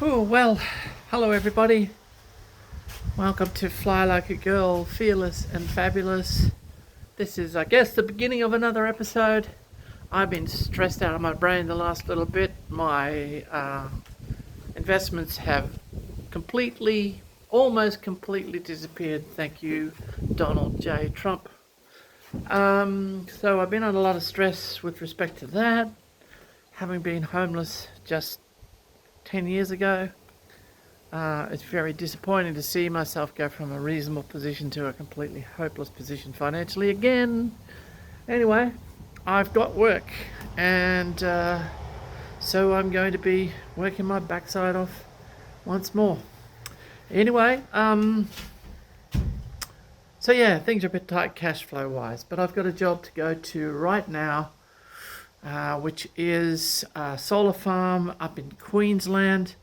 Oh, well, hello everybody. Welcome to Fly Like a Girl, Fearless and Fabulous. This is, I guess, the beginning of another episode. I've been stressed out of my brain the last little bit. My investments have almost completely disappeared. Thank you, Donald J. Trump. So I've been under a lot of stress with respect to that. Having been homeless just 10 years ago. It's very disappointing to see myself go from a reasonable position to a completely hopeless position financially again. Anyway, I've got work, and so I'm going to be working my backside off once more. Anyway, so yeah, things are a bit tight cash flow wise, but I've got a job to go to right now, which is a solar farm up in Queensland.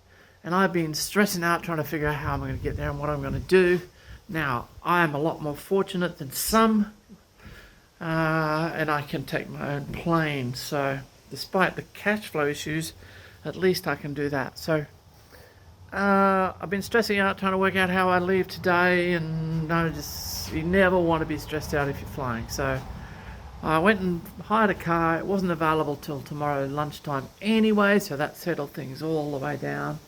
And I've been stressing out trying to figure out how I'm going to get there and what I'm going to do. Now, I am a lot more fortunate than some, and I can take my own plane. So, despite the cash flow issues, at least I can do that. So, I've been stressing out trying to work out how I leave today, and you never want to be stressed out if you're flying. So, I went and hired a car. It wasn't available till tomorrow lunchtime anyway, so that settled things all the way down.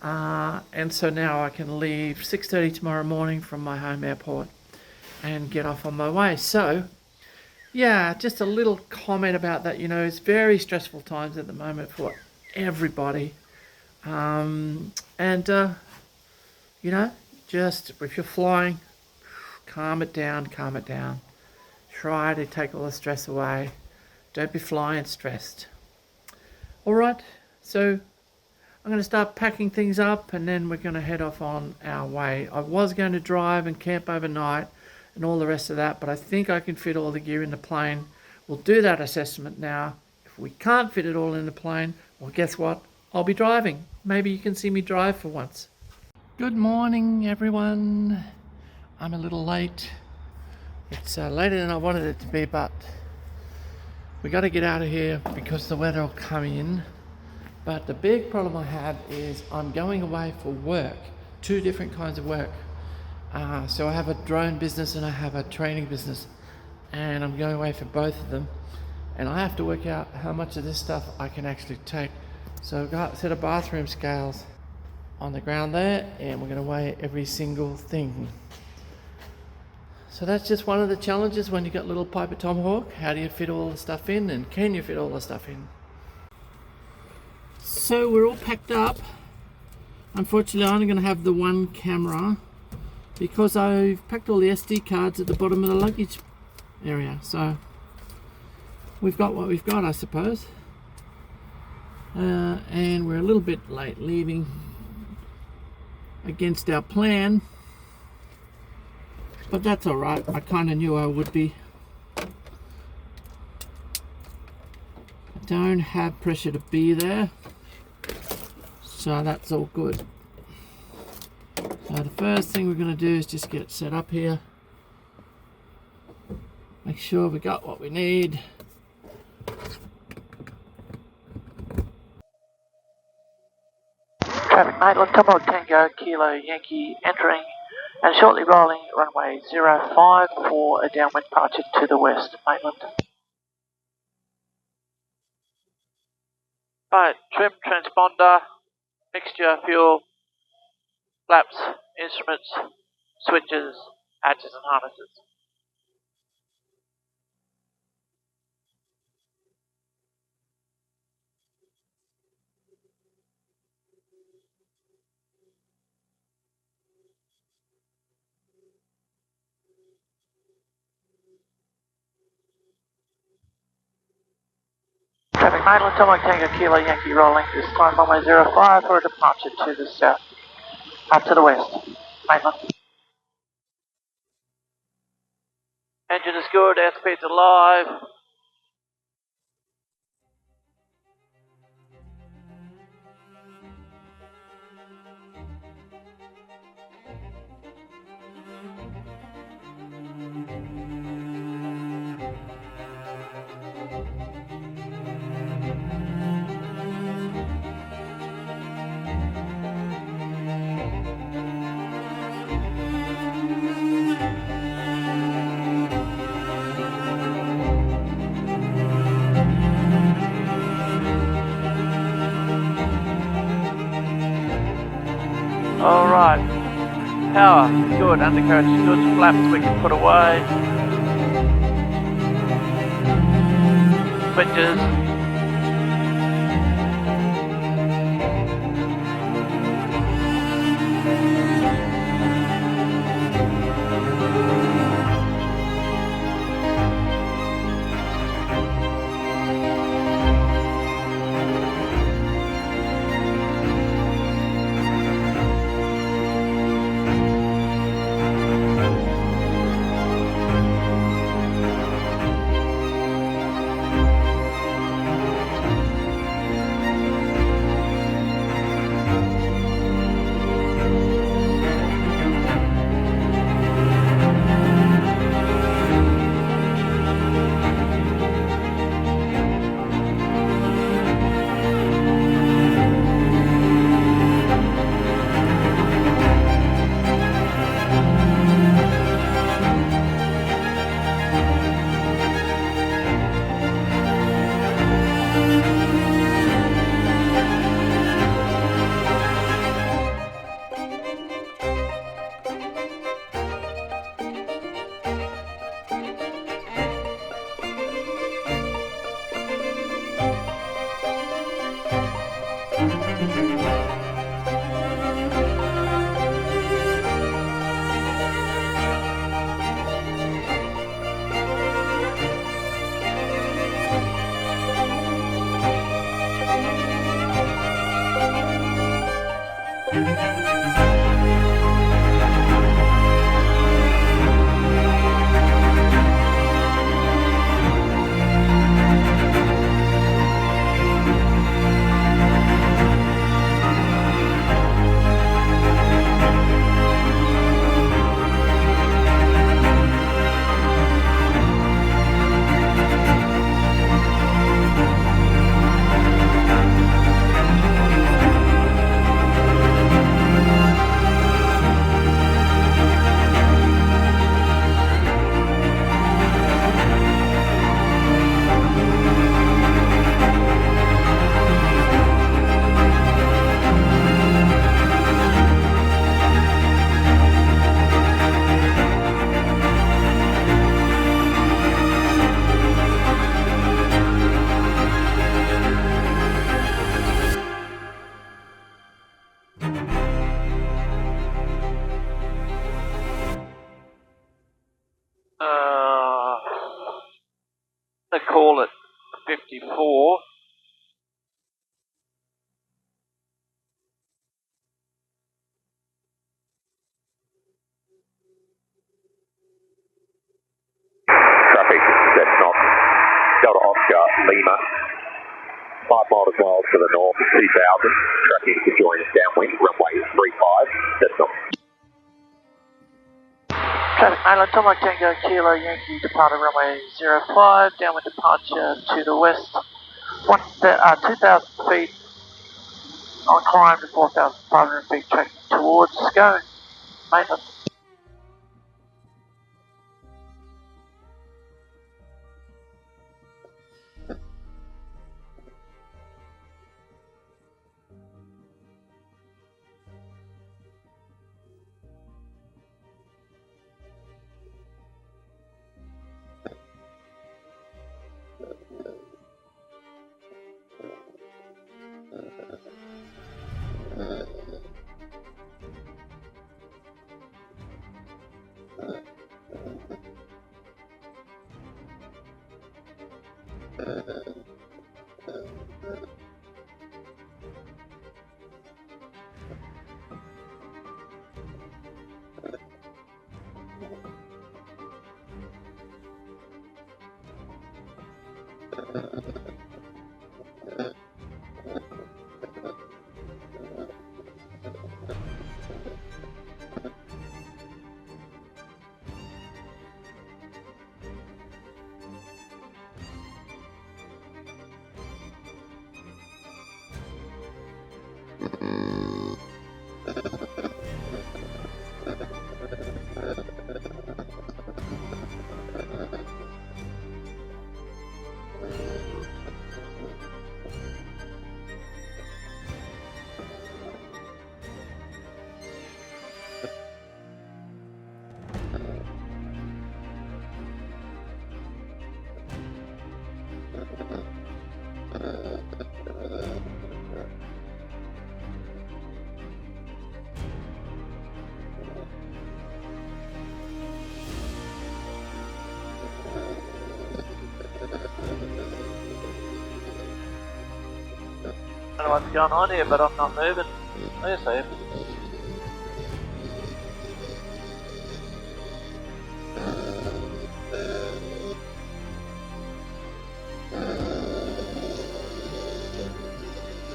And so now I can leave 6:30 tomorrow morning from my home airport and get off on my way. So, yeah, just a little comment about that. It's very stressful times at the moment for everybody. Just if you're flying, calm it down. Try to take all the stress away. Don't be flying stressed. All right, so I'm going to start packing things up, and then we're going to head off on our way. I was going to drive and camp overnight and all the rest of that, but I think I can fit all the gear in the plane. We'll do that assessment now. If we can't fit it all in the plane, well, guess what? I'll be driving. Maybe you can see me drive for once. Good morning, everyone. I'm a little late. It's later than I wanted it to be, but we got to get out of here because the weather will come in. But the big problem I have is I'm going away for work, 2 different kinds of work. So I have a drone business and I have a training business, and I'm going away for both of them. And I have to work out how much of this stuff I can actually take. So I've got a set of bathroom scales on the ground there, and we're going to weigh every single thing. So that's just one of the challenges when you got little Piper Tomahawk. How do you fit all the stuff in, and can you fit all the stuff in? So we're all packed up. Unfortunately, I'm only going to have the one camera because I've packed all the SD cards at the bottom of the luggage area. So we've got what we've got, I suppose. And we're a little bit late leaving against our plan. But that's all right. I kind of knew I would be. I don't have pressure to be there. So that's all good. So the first thing we're going to do is just get it set up here. Make sure we got what we need. Traffic Maitland, Tomahawk Tango, Kilo Yankee entering and shortly rolling runway 05 for a downwind departure to the west, Maitland. Right, trim, transponder, mixture, fuel, flaps, instruments, switches, hatches and harnesses. Traffic Maitland, Tomahawk Tango, Kilo Yankee rolling, this time runway 05 for a departure to the south, up to the west, Maitland. Engine is good, airspeed's alive. Alright. Power, good. Undercarriage, good. Flaps we can put away. Switches. They call it 54. Traffic, that's not Delta Oscar Lima, 5 miles to the north, 2000, tracking to join us downwind, runway 35, that's not. Traffic Mainland, Tomo Tango Kilo Yankee, departure runway 05, downwind departure to the west, 2,000 feet on climb to 4,500 feet, tracking towards Go, Mainland. what's going on here, but I'm not moving. There's him.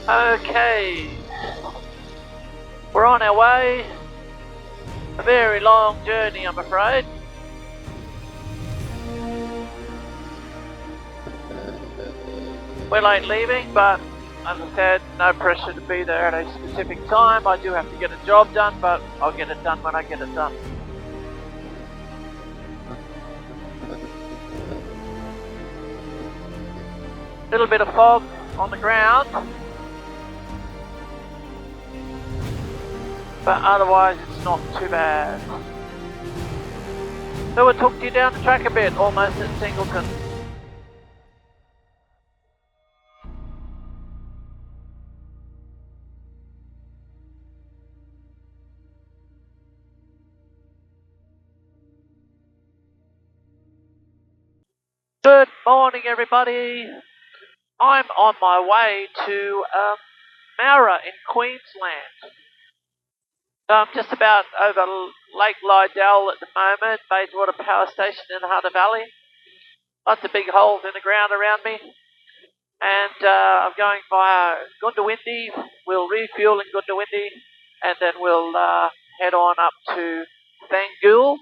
Okay, we're on our way. A very long journey, I'm afraid. We're late leaving, but as I said, no pressure to be there at a specific time. I do have to get a job done, but I'll get it done when I get it done. Little bit of fog on the ground, but otherwise it's not too bad. So we'll talk to you down the track a bit, almost at Singleton. Good morning, everybody. I'm on my way to Mara in Queensland. I'm just about over Lake Lydell at the moment, Bayswater Power Station in the Hunter Valley. Lots of big holes in the ground around me. And I'm going via Goondiwindi. We'll refuel in Goondiwindi, and then we'll head on up to Thangool,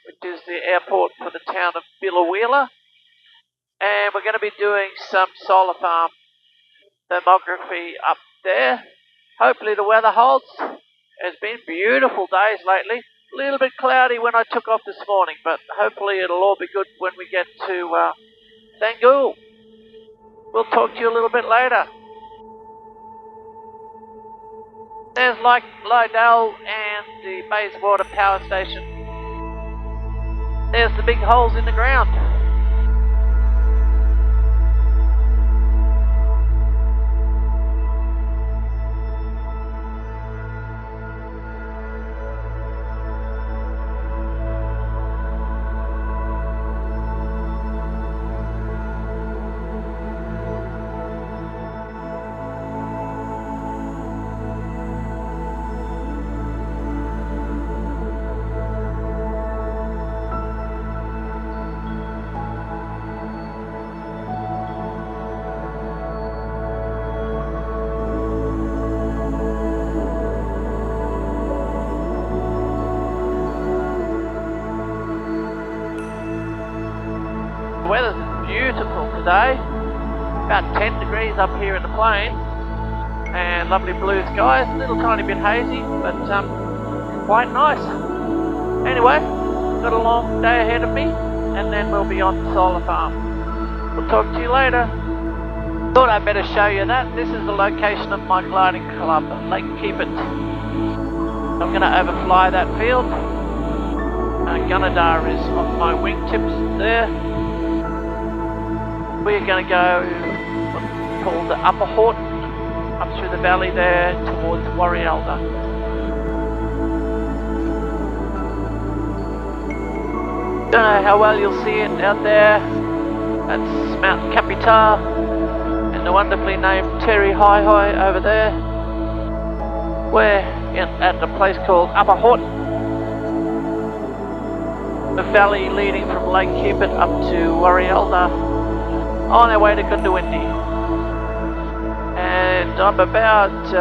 which is the airport for the town of Biloela. And we're going to be doing some solar farm thermography up there. Hopefully the weather holds. It's been beautiful days lately. A little bit cloudy when I took off this morning, but hopefully it'll all be good when we get to Thangool. We'll talk to you a little bit later. There's Lake Lydell and the Bayswater Power Station. There's the big holes in the ground. The weather's beautiful today, about 10 degrees up here in the plain, and lovely blue skies, a little tiny bit hazy, but quite nice. Anyway, got a long day ahead of me, and then we'll be on the solar farm. We'll talk to you later. Thought I'd better show you that. This is the location of my gliding club, Lake Keepit. I'm going to overfly that field. Gunnedah is on my wingtips there. We're going to go what's called the Upper Horton, up through the valley there towards Warrialda. Don't know how well you'll see it out there. That's Mount Capitar and the wonderfully named Terry Hi Hi over there. We're at a place called Upper Horton, the valley leading from Lake Keepit up to Warrialda, on our way to Goondiwindi. And I'm about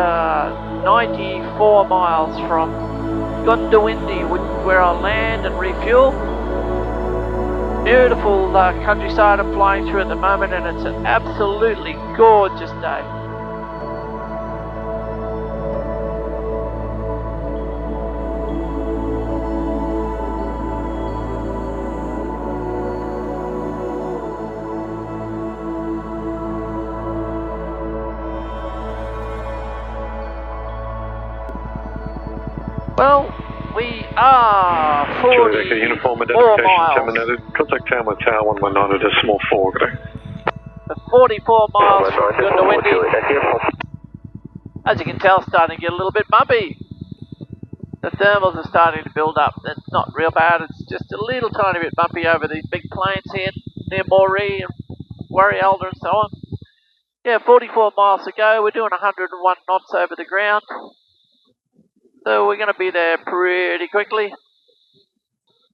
94 miles from Goondiwindi, where I'll land and refuel. Beautiful countryside I'm flying through at the moment, and it's an absolutely gorgeous day. Well, we are 44 miles. Contact Tower Tower 119 at a small 4. 44 miles from Goondiwindi. As you can tell, starting to get a little bit bumpy. The thermals are starting to build up. It's not real bad, it's just a little tiny bit bumpy over these big plains here near Moree and Warrialda and so on. Yeah, 44 miles to go. We're doing 101 knots over the ground. So we're going to be there pretty quickly.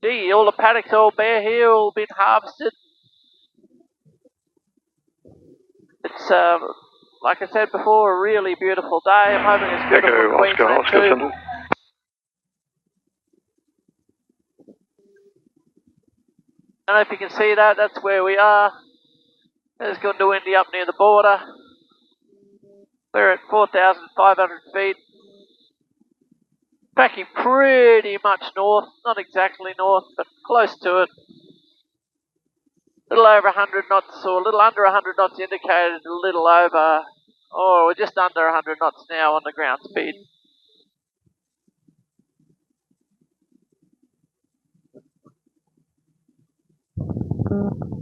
Gee, all the paddocks all bare here, all been harvested. It's, like I said before, a really beautiful day. I'm hoping it's beautiful in Echo, Queensland Oscar, too. Central. I don't know if you can see that, that's where we are. It's going to windy up near the border. We're at 4,500 feet. Tracking pretty much north, not exactly north, but close to it. A little over 100 knots, or a little under 100 knots indicated, a little over, or we're just under 100 knots now on the ground speed.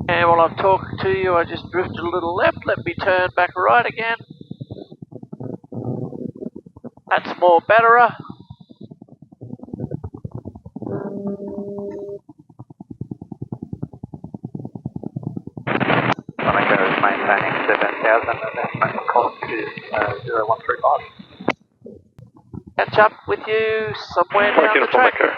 And while I'm talking to you, I just drifted a little left. Let me turn back right again. That's more betterer. Echo is maintaining 7,000 and then call to 0135. Catch up with you somewhere down the Uniform track. Echo.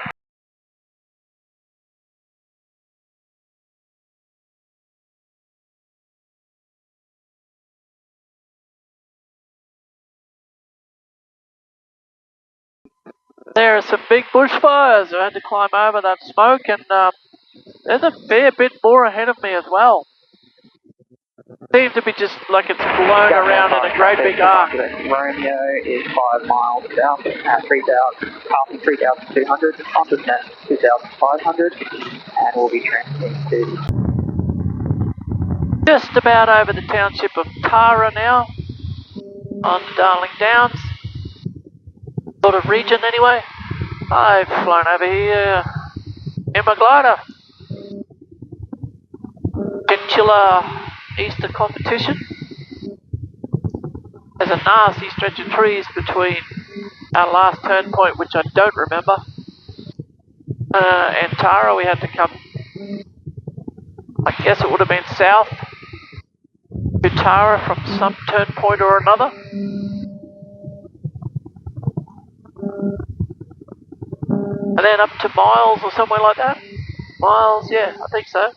There are some big bushfires. I had to climb over that smoke, and there's a fair bit more ahead of me as well. Seems to be just like it's blown around in a great big arc. Romeo is 5 miles south at 3,000, passing 3,200, onto net 2,500, and we'll be transiting to Just about over the township of Tara now, on Darling Downs, sort of region anyway. I've flown over here in my glider. Peninsular Easter competition. There's a nasty stretch of trees between our last turn point, which I don't remember, and Tara. We had to come, I guess it would have been south to Tara from some turn point or another. And then up to Miles or somewhere like that. Miles, yeah, I think so.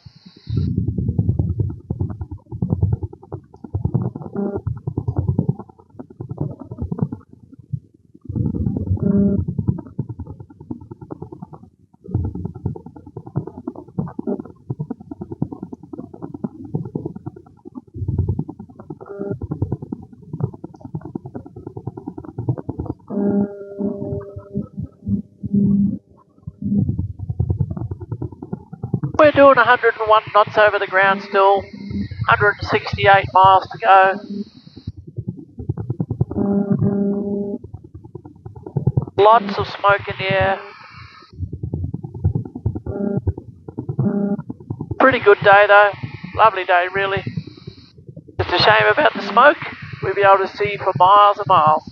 We're doing 101 knots over the ground still, 168 miles to go. Lots of smoke in the air. Pretty good day though, lovely day really. Just a shame about the smoke, we'll be able to see for miles and miles.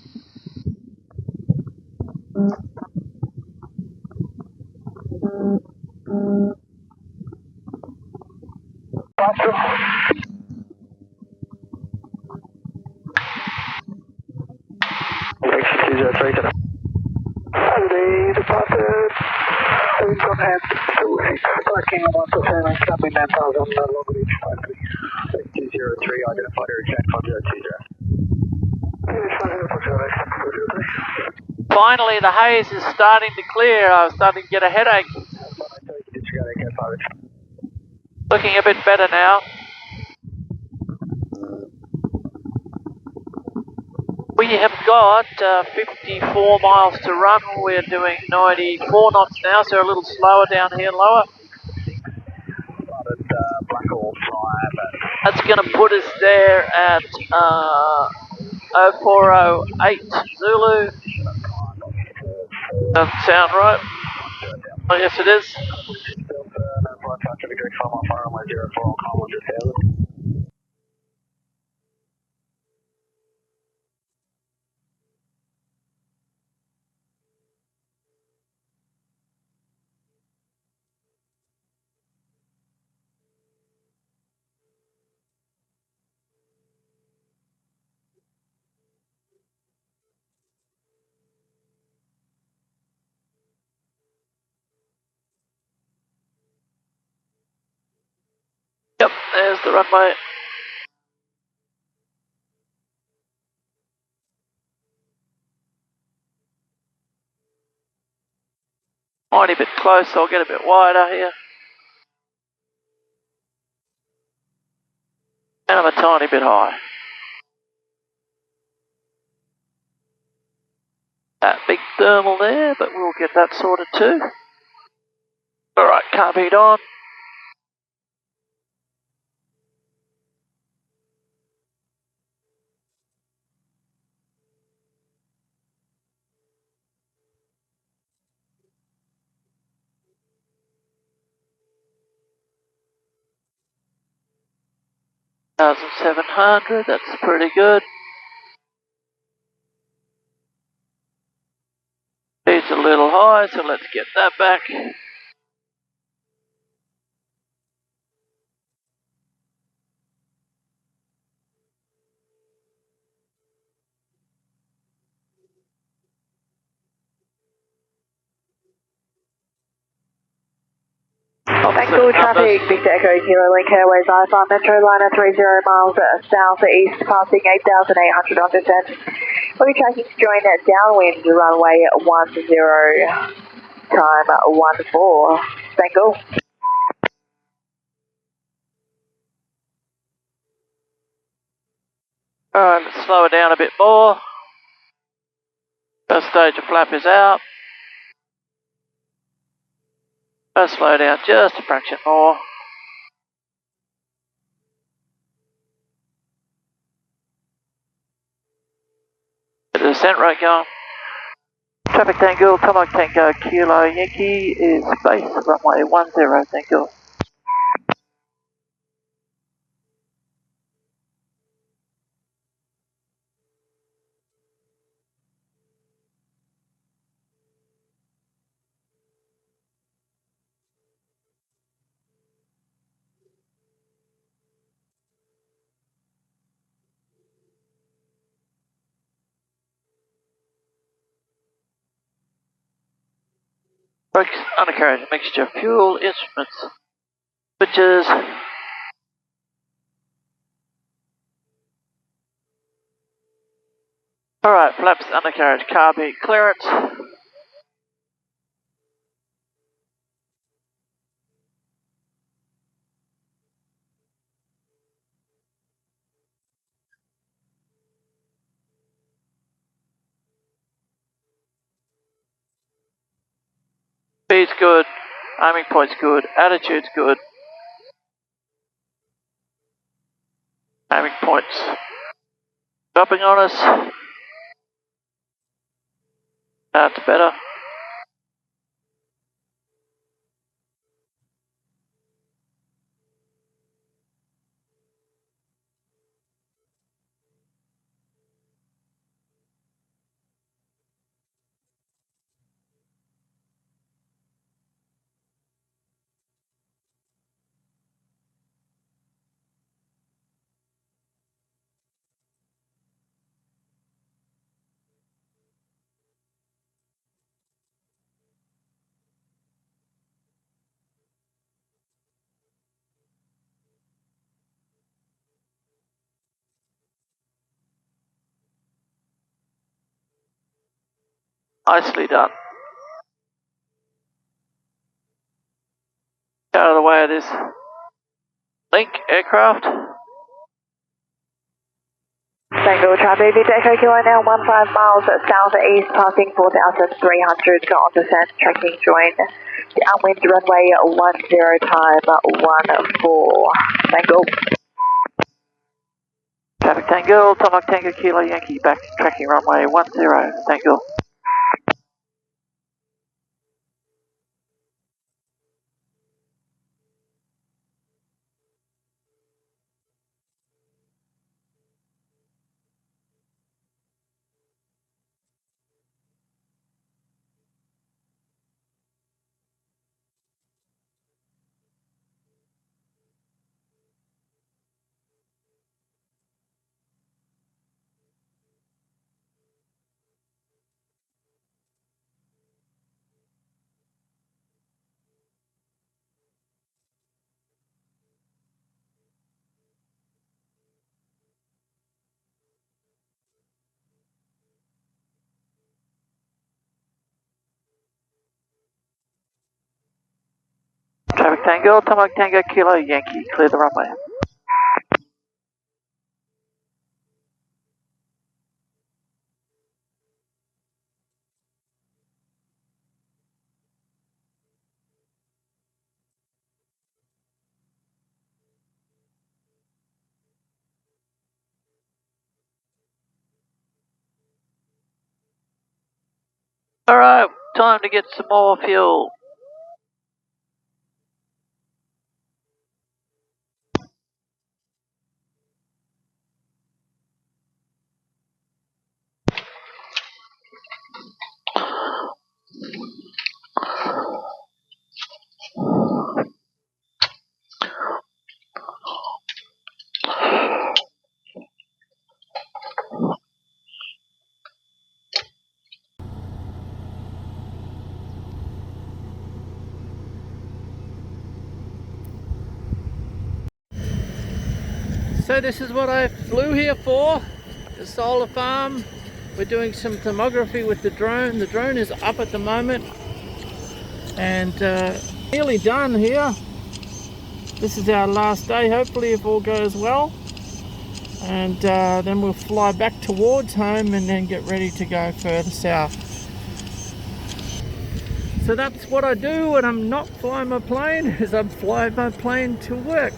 Finally the haze is starting to clear. I was starting to get a headache. Looking a bit better now. We have got 54 miles to run. We're doing 94 knots now, so a little slower down here, lower. That's going to put us there at 0408 Zulu. Doesn't sound right. I guess it is. Yep, there's the runway. Tiny bit close, so I'll get a bit wider here. And I'm a tiny bit high. That big thermal there, but we'll get that sorted too. Alright, car beat on. $1,700, that's pretty good. Speed's a little high, so let's get that back. Vancouver traffic, Victor Echo, Kilo Link Airways, I-5 Metro Liner 30 miles southeast, passing 8,800 on descent. We'll be tracking to join downwind runway 10, time 14. Vancouver. Alright, let's slow it down a bit more. First stage of flap is out. Let's slow down just a fraction more. Get the descent rate going. Traffic Tango, Tomahawk Tango, Kilo Yankee is base runway 10, Tango. Brakes, undercarriage, mixture, fuel, instruments, switches. Alright, flaps, undercarriage, car beat, clearance. Speed's good, aiming point's good, attitude's good. Aiming point's dropping on us. That's better. Nicely done. Get out of the way of this Link aircraft. Vancouver traffic, Victor Echo, Kilo now 15 miles southeast, passing 4,300 on descent, tracking join downwind runway 10, time 14. Vancouver. Traffic Tango, Tomahawk Tango, Kilo Yankee, back tracking runway 10, Tango. Tango, Tango Kilo Yankee, clear the runway. Alright, time to get some more fuel. So this is what I flew here for, the solar farm. We're doing some thermography with the drone. The drone is up at the moment and nearly done here. This is our last day, hopefully, if all goes well. And then we'll fly back towards home and then get ready to go further south. So that's what I do when I'm not flying my plane, is I'm flying my plane to work.